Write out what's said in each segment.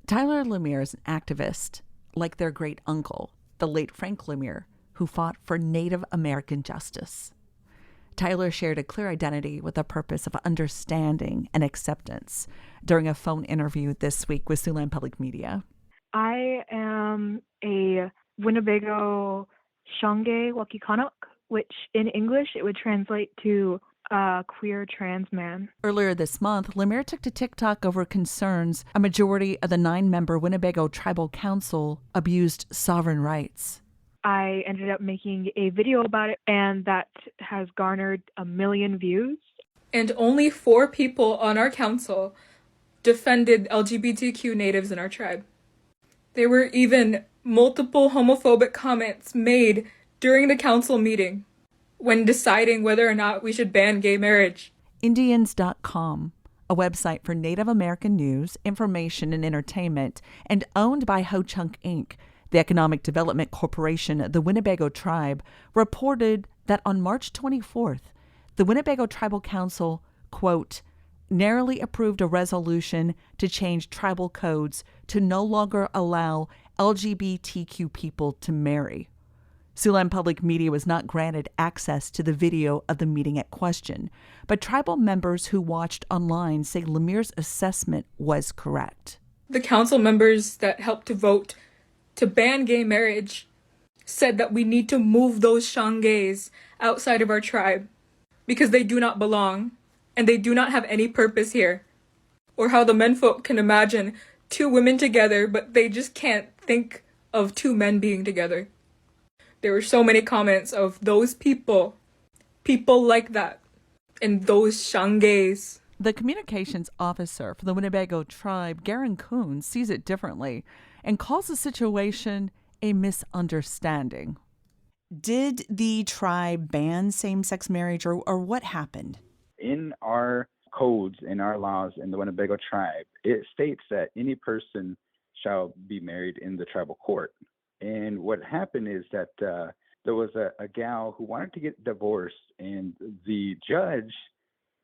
Tyler Lemire is an activist, like their great uncle, the late Frank Lemire, who fought for Native American justice. Tyler shared a clear identity with a purpose of understanding and acceptance during a phone interview this week with Siouxland Public Media. I am a Winnebago Shangay Wakikanok, which in English it would translate to queer trans man. Earlier this month, Lemire took to TikTok over concerns a majority of the 9-member Winnebago Tribal Council abused sovereign rights. I ended up making a video about it, and that has garnered 1 million views. And only 4 people on our council defended LGBTQ natives in our tribe. There were even multiple homophobic comments made during the council meeting when deciding whether or not we should ban gay marriage. Indians.com, a website for Native American news, information, and entertainment, and owned by Ho Chunk Inc., the economic development corporation of the Winnebago tribe, reported that on March 24th, the Winnebago Tribal Council, quote, narrowly approved a resolution to change tribal codes to no longer allow LGBTQ people to marry. Siouxland Public Media was not granted access to the video of the meeting at question, but tribal members who watched online say Lemire's assessment was correct. The council members that helped to vote to ban gay marriage said that we need to move those Shangays outside of our tribe because they do not belong and they do not have any purpose here. Or how the menfolk can imagine 2 women together, but they just can't think of 2 men being together. There were so many comments of those people like that, and those Shangays. The communications officer for the Winnebago tribe, Garen Kuhn, sees it differently and calls the situation a misunderstanding. Did the tribe ban same-sex marriage, or what happened? In our codes, in our laws in the Winnebago tribe, it states that any person shall be married in the tribal court. And what happened is that there was a gal who wanted to get divorced, and the judge,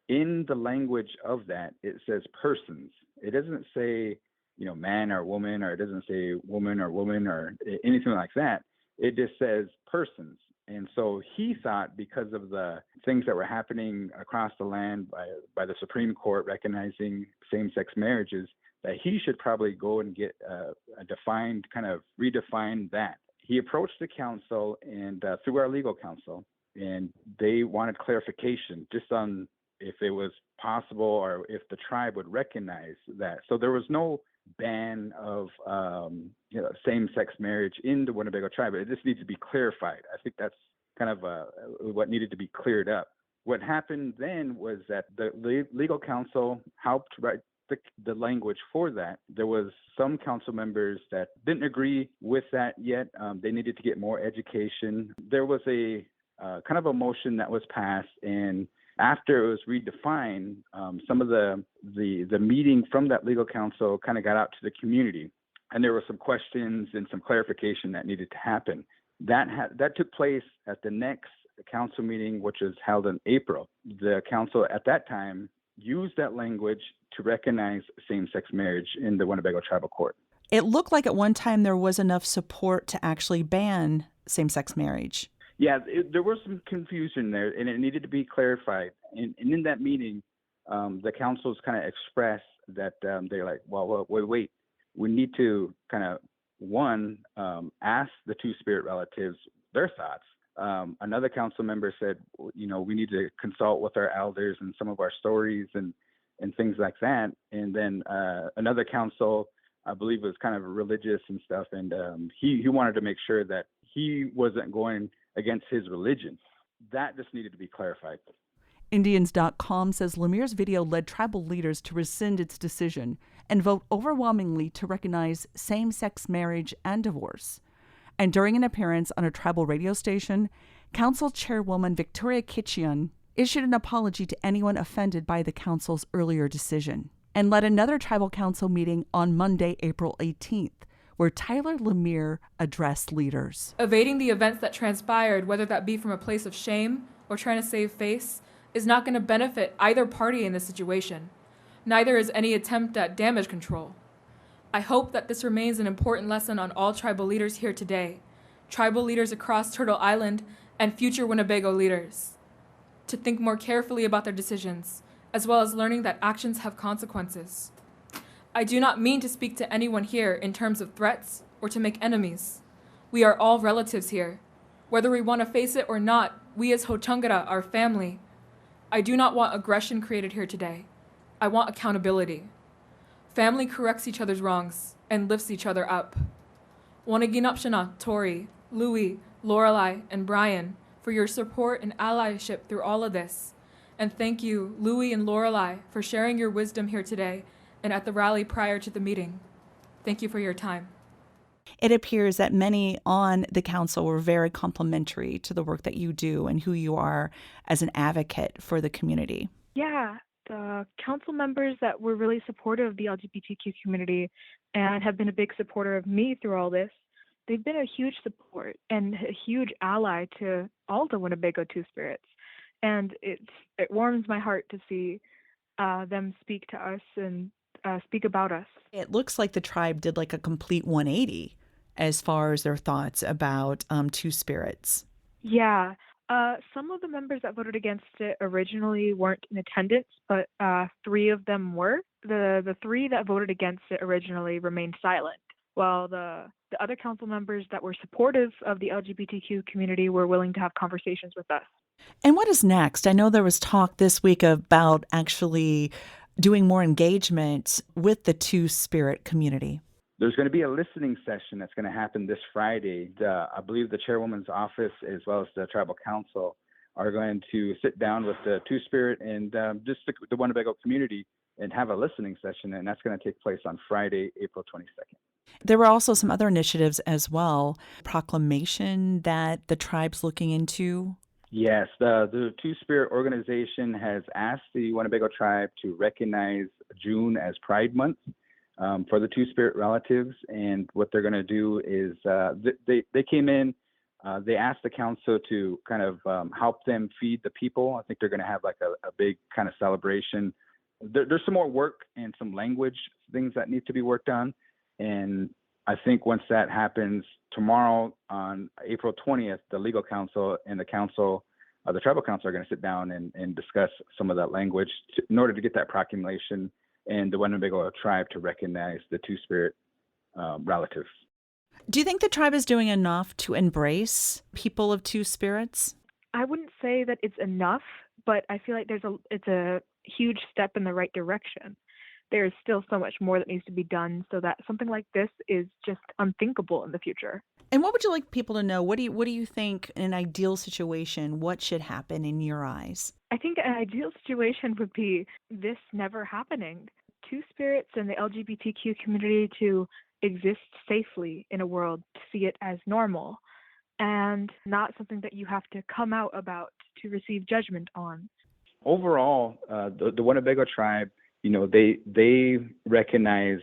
in the language of that, it says persons. It doesn't say, man or woman, or it doesn't say woman or anything like that. It just says persons. And so he thought, because of the things that were happening across the land by the Supreme Court recognizing same-sex marriages, that he should probably go and get a defined, kind of redefine that. He approached the council and through our legal counsel, and they wanted clarification just on if it was possible or if the tribe would recognize that. So there was no ban of same-sex marriage in the Winnebago tribe. It just needs to be clarified. I think that's kind of what needed to be cleared up. What happened then was that the legal counsel helped write the language for that. There was some council members that didn't agree with that yet. They needed to get more education. There was a kind of a motion that was passed, and after it was redefined, some of the meeting from that legal council kind of got out to the community, and there were some questions and some clarification that needed to happen. That took place at the next council meeting, which was held in April. The council at that time used that language to recognize same-sex marriage in the Winnebago Tribal Court. It looked like at one time there was enough support to actually ban same-sex marriage. Yeah, there was some confusion there, and it needed to be clarified. And in that meeting, the councils kind of expressed that they're like, well, wait, we need to kind of, ask the Two-Spirit relatives their thoughts. Another council member said, we need to consult with our elders and some of our stories and things like that. And then another council, I believe, was kind of religious and stuff, and he wanted to make sure that he wasn't going against his religion. That just needed to be clarified. Indians.com says Lemire's video led tribal leaders to rescind its decision and vote overwhelmingly to recognize same-sex marriage and divorce. And during an appearance on a tribal radio station, Council Chairwoman Victoria Kitchian issued an apology to anyone offended by the council's earlier decision and led another tribal council meeting on Monday, April 18th, where Tyler Lemire addressed leaders. Evading the events that transpired, whether that be from a place of shame or trying to save face, is not going to benefit either party in this situation. Neither is any attempt at damage control. I hope that this remains an important lesson on all tribal leaders here today, tribal leaders across Turtle Island, and future Winnebago leaders, to think more carefully about their decisions, as well as learning that actions have consequences. I do not mean to speak to anyone here in terms of threats or to make enemies. We are all relatives here. Whether we want to face it or not, we as Ho-Changara are family. I do not want aggression created here today. I want accountability. Family corrects each other's wrongs and lifts each other up. Wanaginapshana, Tori, Louie, Lorelei, and Brian, for your support and allyship through all of this. And thank you, Louie and Lorelei, for sharing your wisdom here today and at the rally prior to the meeting. Thank you for your time. It appears that many on the council were very complimentary to the work that you do and who you are as an advocate for the community. Yeah, the council members that were really supportive of the LGBTQ community and have been a big supporter of me through all this, they've been a huge support and a huge ally to all the Winnebago Two-Spirits. And it warms my heart to see them speak to us and speak about us. It looks like the tribe did like a complete 180 as far as their thoughts about Two-Spirits. Yeah. Some of the members that voted against it originally weren't in attendance, but 3 of them were. The 3 that voted against it originally remained silent, while the other council members that were supportive of the LGBTQ community were willing to have conversations with us. And what is next? I know there was talk this week about actually doing more engagement with the Two-Spirit community. There's going to be a listening session that's going to happen this Friday. I believe the chairwoman's office as well as the tribal council are going to sit down with the Two-Spirit and just the Winnebago community and have a listening session, and that's going to take place on Friday, April 22nd. There were also some other initiatives as well. Proclamation that the tribe's looking into. Yes, the Two-Spirit organization has asked the Winnebago tribe to recognize June as Pride Month for the Two-Spirit relatives. And what they're going to do is they came in, they asked the council to kind of help them feed the people. I think they're going to have like a big kind of celebration. There's some more work and some language things that need to be worked on. And I think once that happens tomorrow on April 20th, the legal council and the council, the tribal council are going to sit down and discuss some of that language in order to get that proclamation and the Winnebago tribe to recognize the Two-Spirit relatives. Do you think the tribe is doing enough to embrace people of Two-Spirits? I wouldn't say that it's enough, but I feel like it's a huge step in the right direction. There's still so much more that needs to be done so that something like this is just unthinkable in the future. And what would you like people to know? What do you think in an ideal situation, what should happen in your eyes? I think an ideal situation would be this never happening. Two-Spirits and the LGBTQ community to exist safely in a world, to see it as normal and not something that you have to come out about to receive judgment on. Overall, The Winnebago tribe, you know, they recognize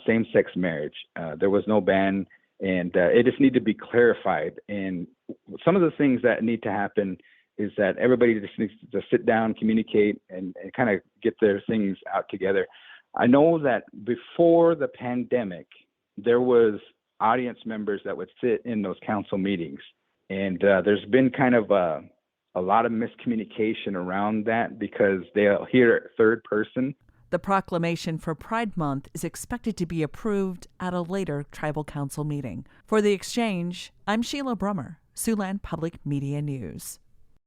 same-sex marriage. There was no ban, and it just needed to be clarified. And some of the things that need to happen is that everybody just needs to sit down, communicate, and kind of get their things out together. I know that before the pandemic, there was audience members that would sit in those council meetings. And there's been kind of a lot of miscommunication around that because they'll hear third person. The proclamation for Pride Month is expected to be approved at a later tribal council meeting. For The Exchange, I'm Sheila Brummer, Siouxland Public Media News.